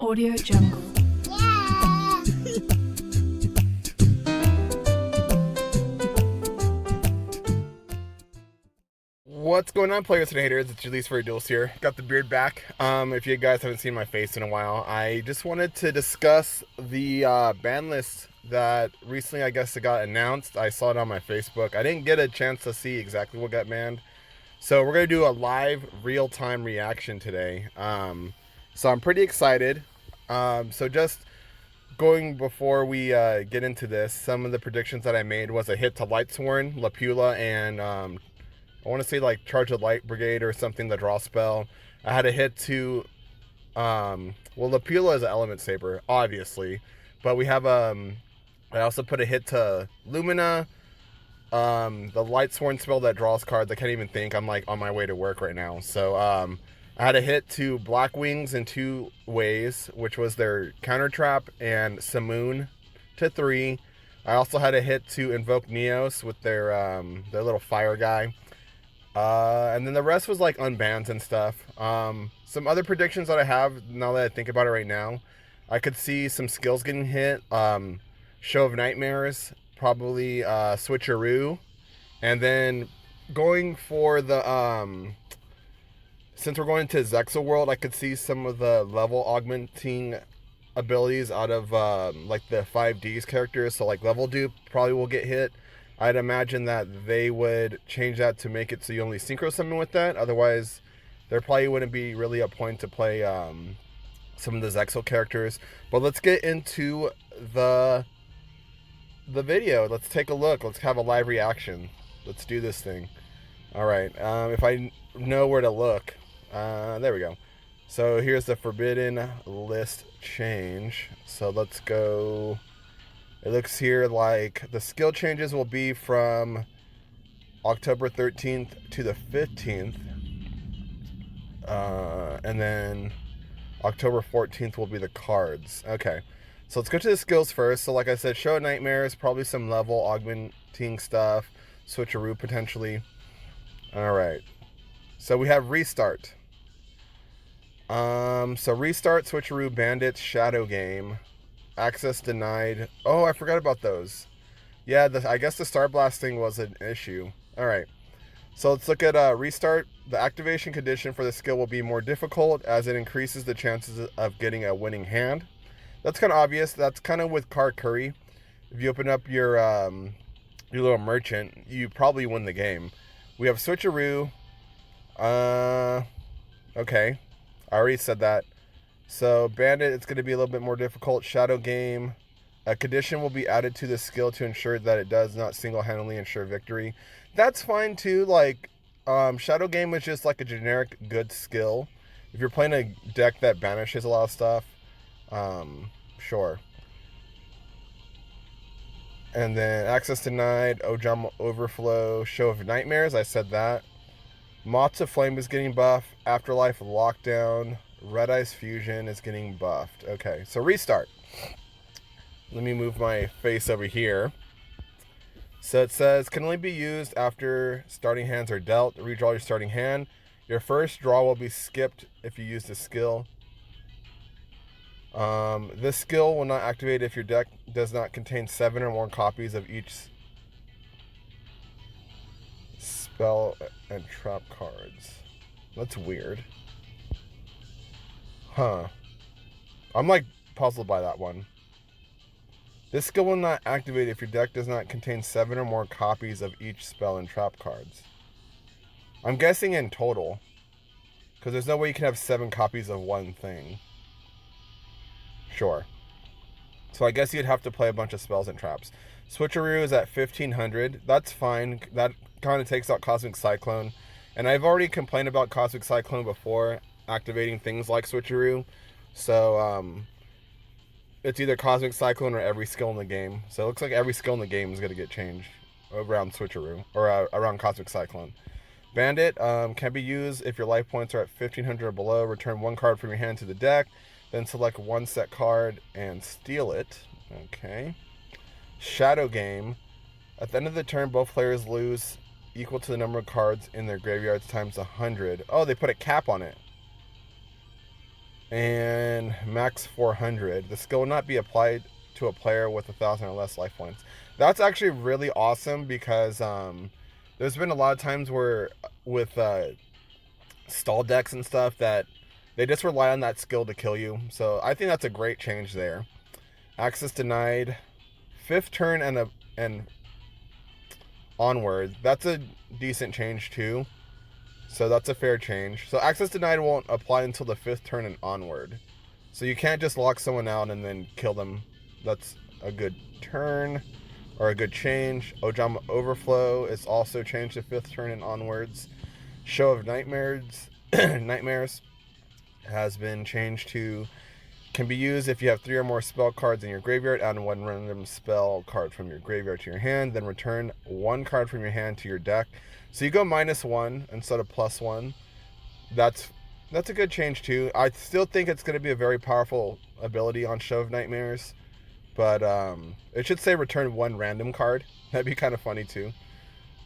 Audio Jungle. What's going on, players and haters? It's Julie's for Duels here. Got the beard back. If you guys haven't seen my face in a while, I just wanted to discuss the ban list that recently, I guess, it got announced. I saw it on my Facebook. I didn't get a chance to see exactly what got banned, so we're gonna do a live, real-time reaction today. So I'm pretty excited. So just going before we get into this, some of the predictions that I made was a hit to Lightsworn, Lapula, and I want to say like Charge of Light Brigade or something, the draw spell. I had a hit to, well, Lapula is an Element Saber, obviously. But we have, I also put a hit to Lumina, the Lightsworn spell that draws cards. I can't even think. I'm like on my way to work right now. So, I had a hit to Black Wings in 2 ways, which was their Counter Trap and Simoon to 3. I also had a hit to Invoke Neos with their little fire guy. And then the rest was like unbans and stuff. Some other predictions that I have, now that I think about it right now, I could see some skills getting hit. Show of Nightmares, probably Switcheroo. And then going for the, since we're going to Zexal World, I could see some of the level augmenting abilities out of like the 5Ds characters. So like Level Dupe probably will get hit. I'd imagine that they would change that to make it so you only synchro summon with that. Otherwise, there probably wouldn't be really a point to play some of the Zexal characters. But let's get into the video. Let's take a look. Let's have a live reaction. Let's do this thing. All right. If I know where to look, there we go. So here's the Forbidden List change. So let's go. It looks here like the skill changes will be from October 13th to the 15th. And then October 14th will be the cards. Okay. So let's go to the skills first. So like I said, Show of Nightmares, probably some level augmenting stuff. Switcheroo potentially. Alright. So we have Restart. So Restart, Switcheroo, Bandits, Shadow Game. Access denied. Oh, I forgot about those. Yeah, I guess the Star Blast thing was an issue. Alright. So let's look at Restart. The activation condition for the skill will be more difficult as it increases the chances of getting a winning hand. That's kind of obvious. That's kind of with Card Curry. If you open up your little merchant, you probably win the game. We have Switcheroo. Okay. I already said that. So Bandit, it's going to be a little bit more difficult. Shadow Game, a condition will be added to the skill to ensure that it does not single-handedly ensure victory. That's fine too. Like Shadow Game is just like a generic good skill. If you're playing a deck that banishes a lot of stuff, sure. And then Access Denied, Ojama Overflow, Show of Nightmares, I said that. Moths of Flame is getting buffed. Afterlife Lockdown. Red Eyes Fusion is getting buffed. Okay, so Restart. Let me move my face over here. So it says, can only be used after starting hands are dealt. Redraw your starting hand. Your first draw will be skipped if you use the skill. This skill will not activate if your deck does not contain 7 or more copies of each spell and trap cards. That's weird. Huh. I'm like puzzled by that one. This skill will not activate if your deck does not contain 7 or more copies of each spell and trap cards. I'm guessing in total, because there's no way you can have 7 copies of one thing. Sure. So I guess you'd have to play a bunch of spells and traps. Switcheroo is at 1500. That's fine. That kind of takes out Cosmic Cyclone. And I've already complained about Cosmic Cyclone before activating things like Switcheroo. So it's either Cosmic Cyclone or every skill in the game. So it looks like every skill in the game is going to get changed around Switcheroo, or around Cosmic Cyclone. Bandit can be used if your life points are at 1500 or below. Return 1 card from your hand to the deck, then select 1 set card and steal it. Okay. Shadow Game. At the end of the turn, both players lose equal to the number of cards in their graveyards times 100. Oh, they put a cap on it. and max 400. The skill will not be applied to a player with 1,000 or less life points. That's actually really awesome because there's been a lot of times where with stall decks and stuff that they just rely on that skill to kill you. So I think that's a great change there. Access denied, fifth turn and onward. That's a decent change too. So that's a fair change. So access denied won't apply until the fifth turn and onward. So you can't just lock someone out and then kill them. That's a good turn or a good change. Ojama Overflow is also changed to fifth turn and onwards. Show of Nightmares has been changed to can be used if you have 3 or more spell cards in your graveyard. Add 1 random spell card from your graveyard to your hand, then return 1 card from your hand to your deck. So you go -1 instead of +1. That's a good change too. I still think it's going to be a very powerful ability on Show of Nightmares, but it should say return 1 random card. That'd be kind of funny too.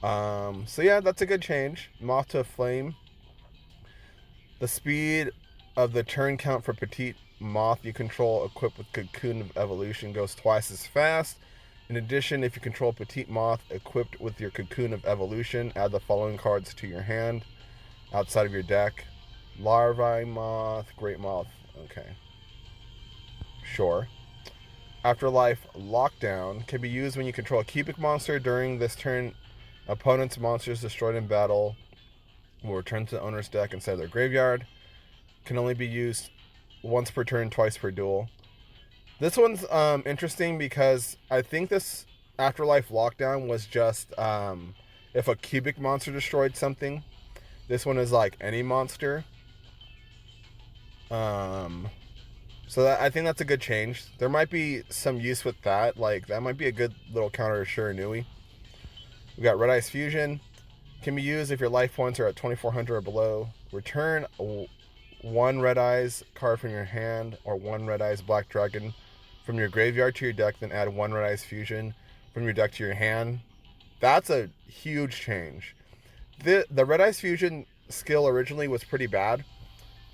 So yeah, that's a good change. Moth to Flame. The speed of the turn count for Petite Moth you control equipped with Cocoon of Evolution goes twice as fast. In addition, if you control Petite Moth equipped with your Cocoon of Evolution, add the following cards to your hand outside of your deck. Larvae Moth, Great Moth, okay. Sure. Afterlife Lockdown can be used when you control a cubic monster. During this turn, opponent's monsters destroyed in battle will return to the owner's deck instead of their graveyard. Can only be used once per turn, twice per duel. This one's interesting because I think this Afterlife Lockdown was just if a cubic monster destroyed something. This one is like any monster. So I think that's a good change. There might be some use with that. Like that might be a good little counter to Shiranui. We got Red Eyes Fusion. Can be used if your life points are at 2,400 or below. Return 1 Red Eyes card from your hand or 1 Red Eyes Black Dragon from your graveyard to your deck, then add 1 Red Eyes Fusion from your deck to your hand. That's a huge change. The Red Eyes Fusion skill originally was pretty bad.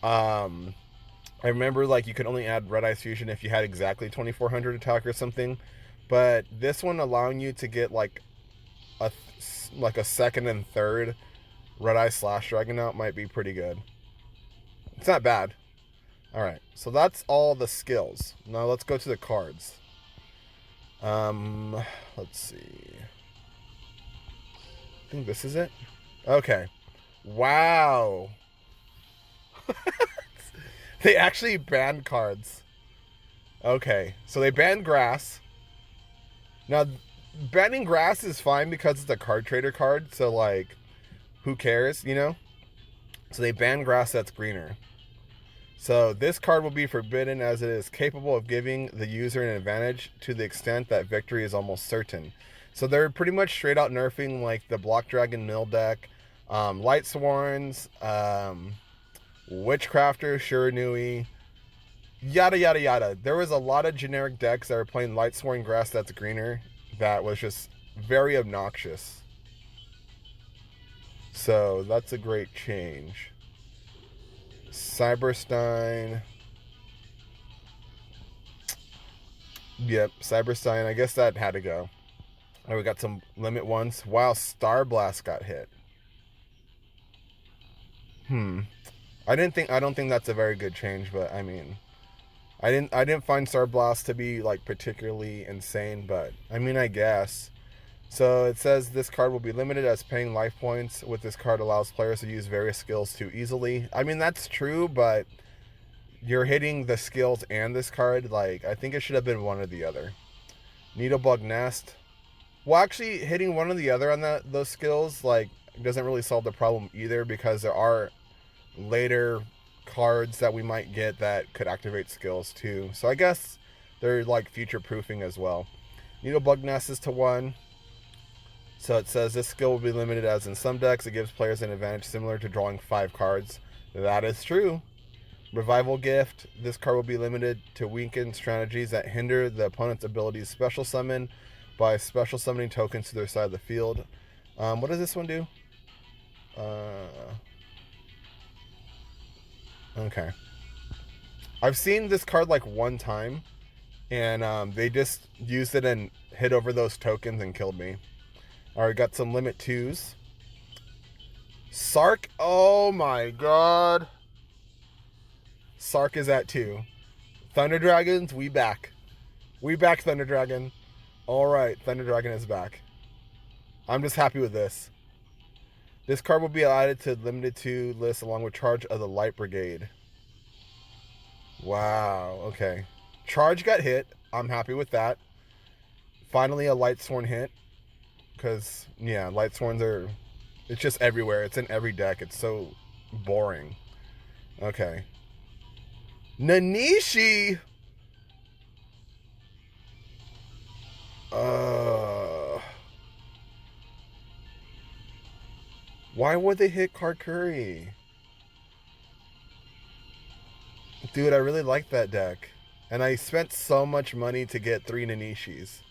I remember like you could only add Red Eyes Fusion if you had exactly 2,400 attack or something. But this one allowing you to get like a second and third Red Eye Slash Dragon out might be pretty good. It's not bad. Alright, so that's all the skills. Now let's go to the cards. Let's see. I think this is it. Okay. Wow. They actually banned cards. Okay, so they banned grass. Now, banning grass is fine because it's a card trader card, so like, who cares, you know? So they banned grass that's greener. So this card will be forbidden as it is capable of giving the user an advantage to the extent that victory is almost certain. So they're pretty much straight out nerfing like the Block Dragon Mill deck, Light Sworns, Witchcrafter, Shiranui, yada yada yada. There was a lot of generic decks that were playing Light Sworn grass that's greener that was just very obnoxious. So that's a great change. Cyberstein. Yep, Cyberstein. I guess that had to go. Oh, we got some limit ones. Wow, Star Blast got hit. I don't think that's a very good change, but I mean, I didn't find Star Blast to be like particularly insane, but I mean, I guess. So it says this card will be limited as paying life points. With this card allows players to use various skills too easily. I mean, that's true, but you're hitting the skills and this card. Like, I think it should have been one or the other. Needlebug Nest. Well, actually, hitting one or the other on those skills, like, doesn't really solve the problem either because there are later cards that we might get that could activate skills too. So I guess they're like future proofing as well. Needlebug Nest is to 1. So it says this skill will be limited as in some decks it gives players an advantage similar to drawing 5 cards. That is true. Revival Gift. This card will be limited to weaken strategies that hinder the opponent's ability to special summon by special summoning tokens to their side of the field. What does this one do? Okay. I've seen this card like one time, and they just used it and hit over those tokens and killed me. All right, got some limit 2s. Sark, oh my god. Sark is at 2. Thunder Dragons, we back. We back, Thunder Dragon. All right, Thunder Dragon is back. I'm just happy with this. This card will be added to limited 2 list along with Charge of the Light Brigade. Wow, okay. Charge got hit. I'm happy with that. Finally a Light Sworn hit. Because, yeah, Light Sworns are... It's just everywhere. It's in every deck. It's so boring. Okay. Nanishi! Why would they hit Karkuri? Dude, I really like that deck. And I spent so much money to get 3 Nanishis.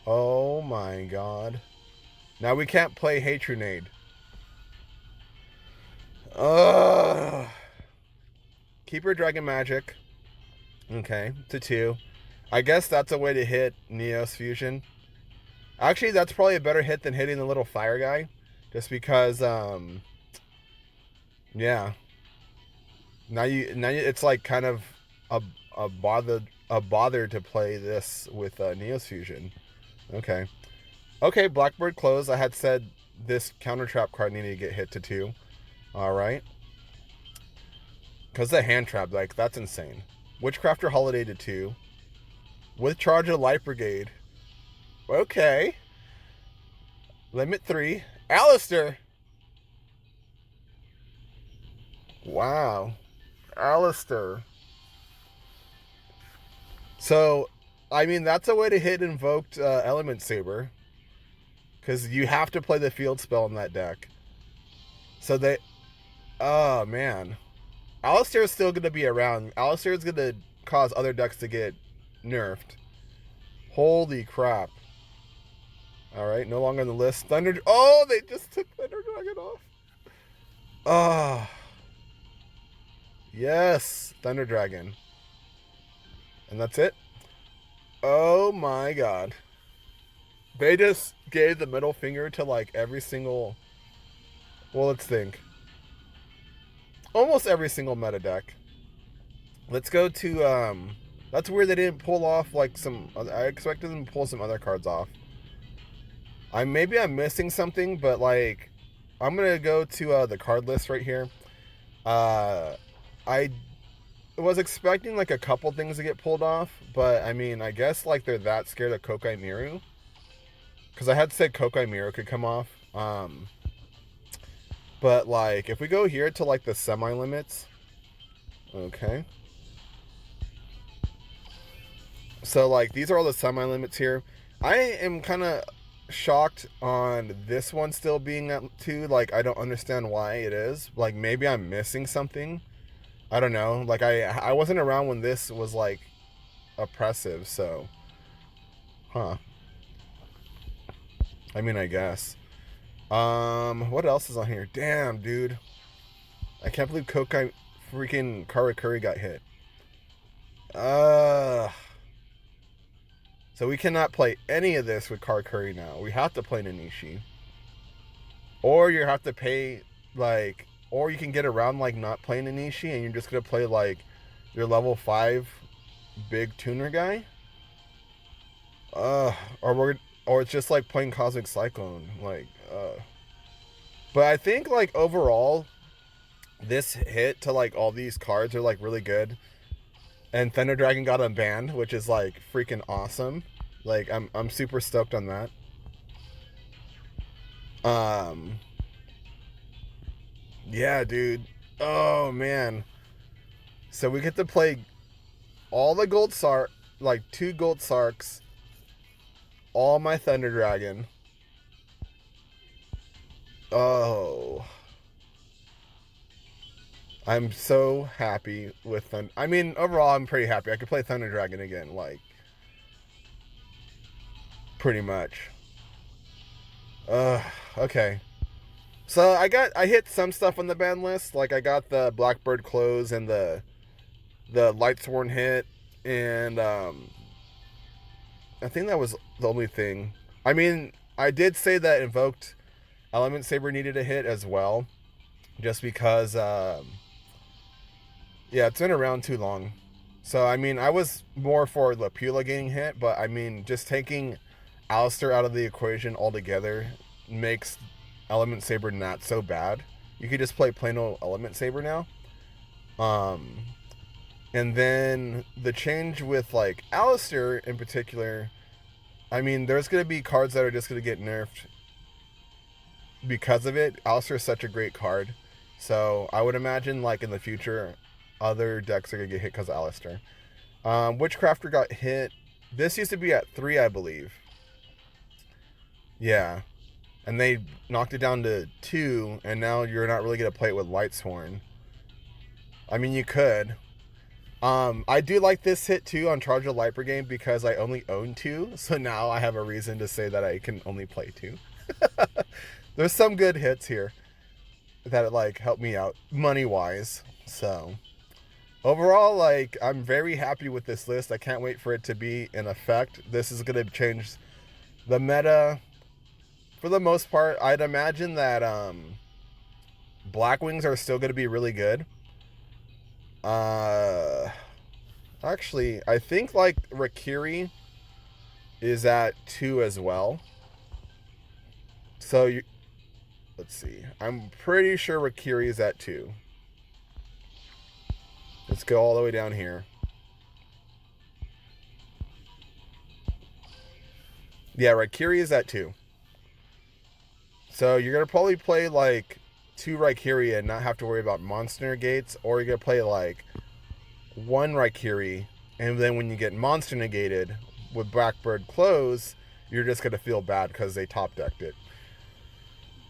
Oh my god. Now we can't play Hatronade. Keeper Dragon Magic. Okay, to 2. I guess that's a way to hit Neos Fusion. Actually, that's probably a better hit than hitting the little fire guy. Just because, yeah. Now it's like kind of a bother to play this with Neos Fusion. Okay. Okay, Blackbird Close. I had said this counter trap card needed to get hit to 2. Alright. Because the hand trap, like, that's insane. Witchcrafter Holiday to 2. With Charge of Light Brigade. Okay. Limit 3. Alistair! Wow. Alistair. So, I mean, that's a way to hit Invoked Element Saber. Because you have to play the field spell in that deck. So they... Oh, man. Alistair is still going to be around. Alistair is going to cause other decks to get nerfed. Holy crap. Alright, no longer on the list. Thunder... Oh, they just took Thunder Dragon off. Oh. Yes, Thunder Dragon. And that's it. Oh my god. They just gave the middle finger to like every single... Well, let's think. Almost every single meta deck. Let's go to... That's weird they didn't pull off like some... I expected them to pull some other cards off. Maybe I'm missing something, but like... I'm going to go to the card list right here. I was expecting like a couple things to get pulled off, but I mean, I guess like they're that scared of Kokai Miru. Because I had said Kokai Miru could come off. But like, if we go here to like the semi-limits. Okay. So like, these are all the semi-limits here. I am kind of shocked on this one still being at 2. Like, I don't understand why it is. Like, maybe I'm missing something. I don't know. Like, I wasn't around when this was like oppressive, so huh. I mean, I guess. What else is on here? Damn, dude. I can't believe Kokai freaking Karakuri got hit. So we cannot play any of this with Karakuri now. We have to play Nanishi. Or you have to pay, like... Or you can get around, like, not playing Nanishi and you're just going to play, like, your level 5 big tuner guy. Or it's just, like, playing Cosmic Cyclone. Like, But I think, like, overall, this hit to, like, all these cards are, like, really good. And Thunder Dragon got unbanned, which is, like, freaking awesome. Like, I'm super stoked on that. Yeah, dude. Oh, man. So we get to play all the gold Sark, like 2 gold Sarks, all my Thunder Dragon. Oh. I'm so happy with them. I mean, overall, I'm pretty happy. I could play Thunder Dragon again, like, pretty much. Okay. So I hit some stuff on the ban list. Like I got the Blackbird Close and the the Lightsworn hit, and I think that was the only thing. I mean, I did say that Invoked Element Saber needed a hit as well, just because, yeah, it's been around too long. So, I mean, I was more for Lapula getting hit, but I mean, just taking Alistair out of the equation altogether makes Element Saber not so bad. You could just play plain old Element Saber now. Um, and then the change with like Alistair in particular, I mean, there's going to be cards that are just going to get nerfed because of it. Alistair is such a great card. So I would imagine like in the future, other decks are going to get hit because of Alistair. Witchcrafter got hit. This used to be at 3, I believe. Yeah. And they knocked it down to 2, and now you're not really going to play it with Lightsworn. I mean, you could. I do like this hit too on Charge of Light Brigade because I only own 2, so now I have a reason to say that I can only play 2. There's some good hits here that like help me out money wise. So overall, like, I'm very happy with this list. I can't wait for it to be in effect. This is gonna change the meta for the most part. I'd imagine that Blackwings are still gonna be really good. Actually, I think like Rakiri is at 2 as well. So let's see. I'm pretty sure Rakiri is at 2. Let's go all the way down here. Yeah, Rakiri is at 2. So you're gonna probably play like 2 Raikiri and not have to worry about monster negates, or you're gonna play like 1 Raikiri, and then when you get monster negated with Blackbird Close, you're just gonna feel bad because they top decked it.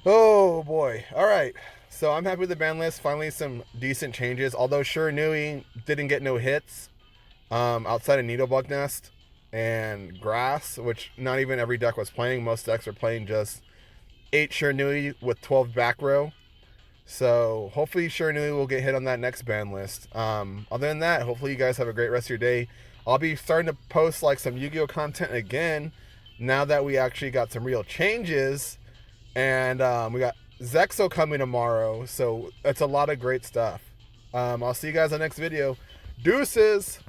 Oh boy. Alright. So I'm happy with the ban list. Finally some decent changes. Although Shiranui didn't get no hits. Outside of Needlebug Nest and Grass, which not even every deck was playing. Most decks are playing just 8 Shiranui with 12 back row. So hopefully Shiranui will get hit on that next ban list. Other than that, hopefully you guys have a great rest of your day. I'll be starting to post like some Yu-Gi-Oh content again now that we actually got some real changes. And we got Zexo coming tomorrow, so that's a lot of great stuff. I'll see you guys on the next video. Deuces!